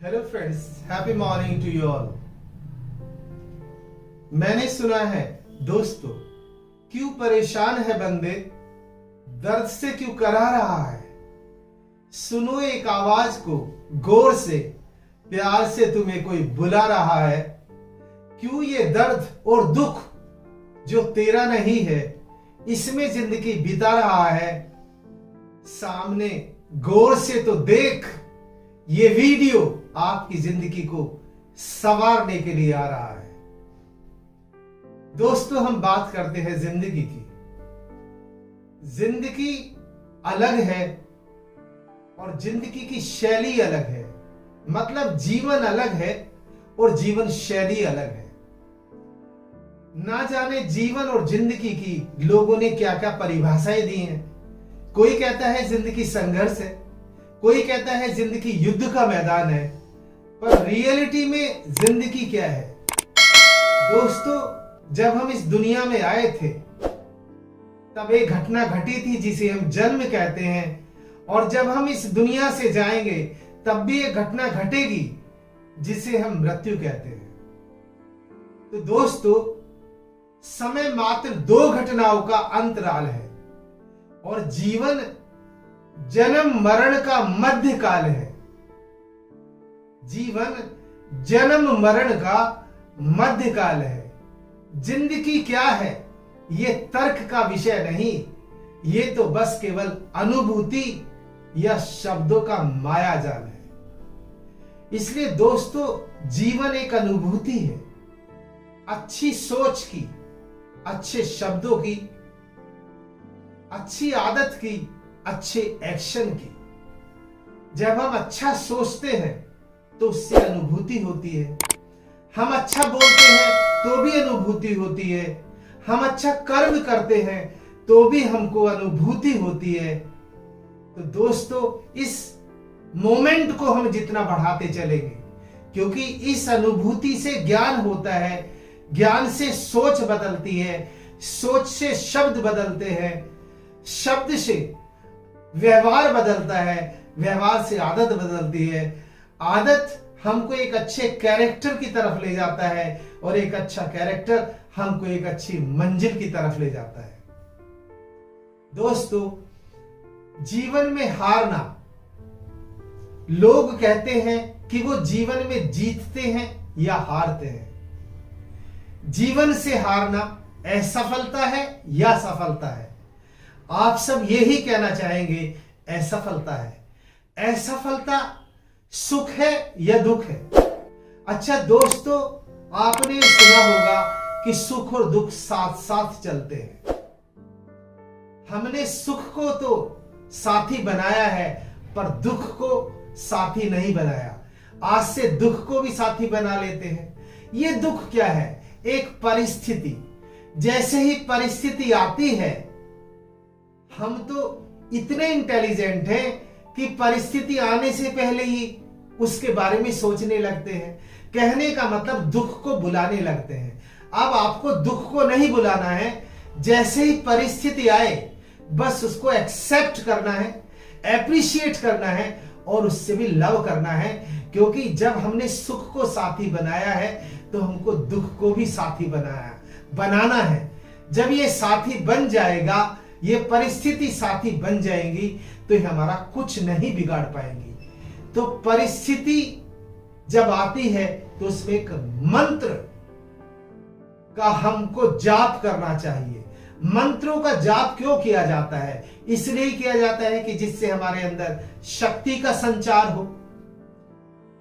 Hello friends, happy morning to you all. मैंने सुना है दोस्तों, क्यों परेशान है बंदे, दर्द से क्यों करा रहा है। सुनो एक आवाज को गौर से, प्यार से तुम्हें कोई बुला रहा है। क्यों ये दर्द और दुख जो तेरा नहीं है, इसमें जिंदगी बिता रहा है। सामने गौर से तो देख, ये वीडियो आपकी जिंदगी को संवारने के लिए आ रहा है। दोस्तों, हम बात करते हैं जिंदगी की। जिंदगी अलग है और जिंदगी की शैली अलग है। मतलब जीवन अलग है और जीवन शैली अलग है। ना जाने जीवन और जिंदगी की लोगों ने क्या क्या परिभाषाएं दी हैं। कोई कहता है जिंदगी संघर्ष है, कोई कहता है जिंदगी युद्ध का मैदान है, पर रियलिटी में जिंदगी क्या है। दोस्तों, जब हम इस दुनिया में आए थे तब एक घटना घटी थी जिसे हम जन्म कहते हैं, और जब हम इस दुनिया से जाएंगे तब भी एक घटना घटेगी जिसे हम मृत्यु कहते हैं। तो दोस्तों, समय मात्र 2 घटनाओं का अंतराल है और जीवन जन्म मरण का मध्य काल है। जीवन जन्म मरण का मध्य काल है। जिंदगी क्या है, ये तर्क का विषय नहीं, ये तो बस केवल अनुभूति या शब्दों का माया जाल है। इसलिए दोस्तों, जीवन एक अनुभूति है, अच्छी सोच की, अच्छे शब्दों की, अच्छी आदत की, अच्छे एक्शन की। जब हम अच्छा सोचते हैं तो उससे अनुभूति होती है। हम अच्छा बोलते हैं तो भी अनुभूति होती है। हम अच्छा कर्म करते हैं तो भी हमको अनुभूति होती है। तो दोस्तों, इस मोमेंट को हम जितना बढ़ाते चलेंगे, क्योंकि इस अनुभूति से ज्ञान होता है, ज्ञान से सोच बदलती है, सोच से शब्द बदलते हैं, शब्द से व्यवहार बदलता है, व्यवहार से आदत बदलती है, आदत हमको एक अच्छे कैरेक्टर की तरफ ले जाता है और एक अच्छा कैरेक्टर हमको एक अच्छी मंजिल की तरफ ले जाता है। दोस्तों, जीवन में हारना, लोग कहते हैं कि वो जीवन में जीतते हैं या हारते हैं। जीवन से हारना असफलता है या सफलता है? आप सब यही कहना चाहेंगे असफलता है। असफलता सुख है या दुख है? अच्छा दोस्तों, आपने सुना होगा कि सुख और दुख साथ साथ चलते हैं। हमने सुख को तो साथी बनाया है, पर दुख को साथी नहीं बनाया। आज से दुख को भी साथी बना लेते हैं। ये दुख क्या है? एक परिस्थिति। जैसे ही परिस्थिति आती है, हम तो इतने इंटेलिजेंट हैं कि परिस्थिति आने से पहले ही उसके बारे में सोचने लगते हैं। कहने का मतलब दुख को बुलाने लगते हैं। अब आपको दुख को नहीं बुलाना है, जैसे ही परिस्थिति आए बस उसको एक्सेप्ट करना है, एप्रिशिएट करना है और उससे भी लव करना है। क्योंकि जब हमने सुख को साथी बनाया है तो हमको दुख को भी साथी बनाना है। जब ये साथी बन जाएगा, ये परिस्थिति साथी बन जाएंगी, तो ये हमारा कुछ नहीं बिगाड़ पाएंगी। तो परिस्थिति जब आती है तो उसमें एक मंत्र का हमको जाप करना चाहिए। मंत्रों का जाप क्यों किया जाता है? इसलिए किया जाता है कि जिससे हमारे अंदर शक्ति का संचार हो,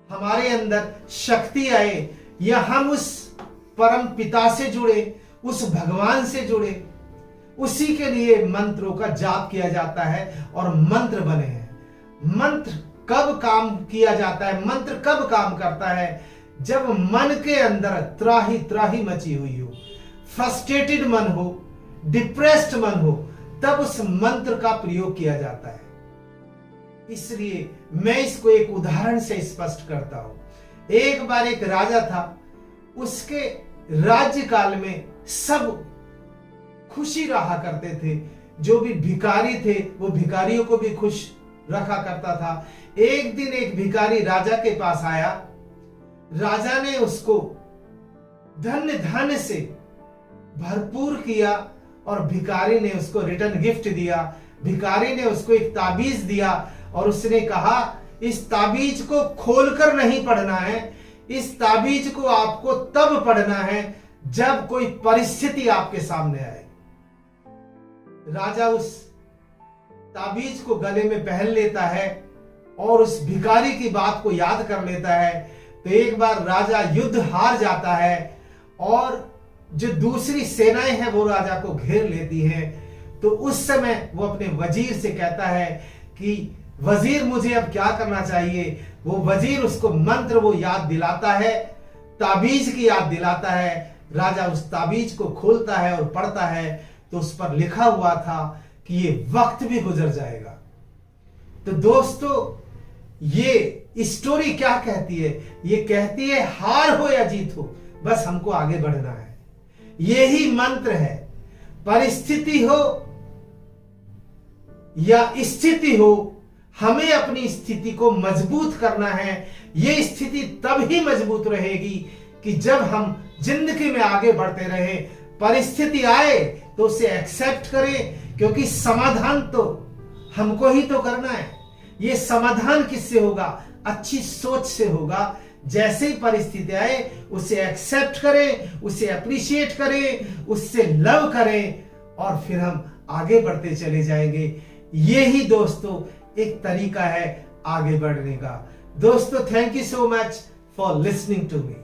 हमारे अंदर शक्ति आए, या हम उस परम पिता से जुड़े, उस भगवान से जुड़े। उसी के लिए मंत्रों का जाप किया जाता है और मंत्र बने हैं। मंत्र कब काम किया जाता है? मंत्र कब काम करता है? जब मन के अंदर त्राही त्राही मची हुई हो, फ्रस्ट्रेटेड मन हो, डिप्रेस्ड मन हो, तब उस मंत्र का प्रयोग किया जाता है। इसलिए मैं इसको एक उदाहरण से स्पष्ट करता हूं। एक बार एक राजा था, उसके राज्य काल में सब खुशी रहा करते थे। जो भी भिखारी थे वो भिखारियों को भी खुश रखा करता था। एक दिन एक भिखारी राजा के पास आया। राजा ने उसको धन्य धान्य से भरपूर किया और भिखारी ने उसको रिटर्न गिफ्ट दिया। भिखारी ने उसको एक ताबीज दिया और उसने कहा, इस ताबीज को खोलकर नहीं पढ़ना है, इस ताबीज को आपको तब पढ़ना है जब कोई परिस्थिति आपके सामने आए। राजा उस ताबीज को गले में पहन लेता है और उस भिखारी की बात को याद कर लेता है। तो एक बार राजा युद्ध हार जाता है और जो दूसरी सेनाएं हैं वो राजा को घेर लेती हैं। तो उस समय वो अपने वजीर से कहता है कि वजीर मुझे अब क्या करना चाहिए। वो वजीर उसको मंत्र वो याद दिलाता है, ताबीज की याद दिलाता है। राजा उस ताबीज को खोलता है और पढ़ता है तो उस पर लिखा हुआ था कि ये वक्त भी गुजर जाएगा। तो दोस्तों, ये स्टोरी क्या कहती है? ये कहती है हार हो या जीत हो, बस हमको आगे बढ़ना है। यही मंत्र है। परिस्थिति हो या स्थिति हो, हमें अपनी स्थिति को मजबूत करना है। ये स्थिति तब ही मजबूत रहेगी कि जब हम जिंदगी में आगे बढ़ते रहे। परिस्थिति आए तो उसे एक्सेप्ट करें, क्योंकि समाधान तो हमको ही तो करना है। ये समाधान किससे होगा? अच्छी सोच से होगा। जैसे ही परिस्थिति आए उसे एक्सेप्ट करें, उसे अप्रिशिएट करें, उससे लव करें और फिर हम आगे बढ़ते चले जाएंगे। यही दोस्तों एक तरीका है आगे बढ़ने का। दोस्तों, thank you so much for listening to me.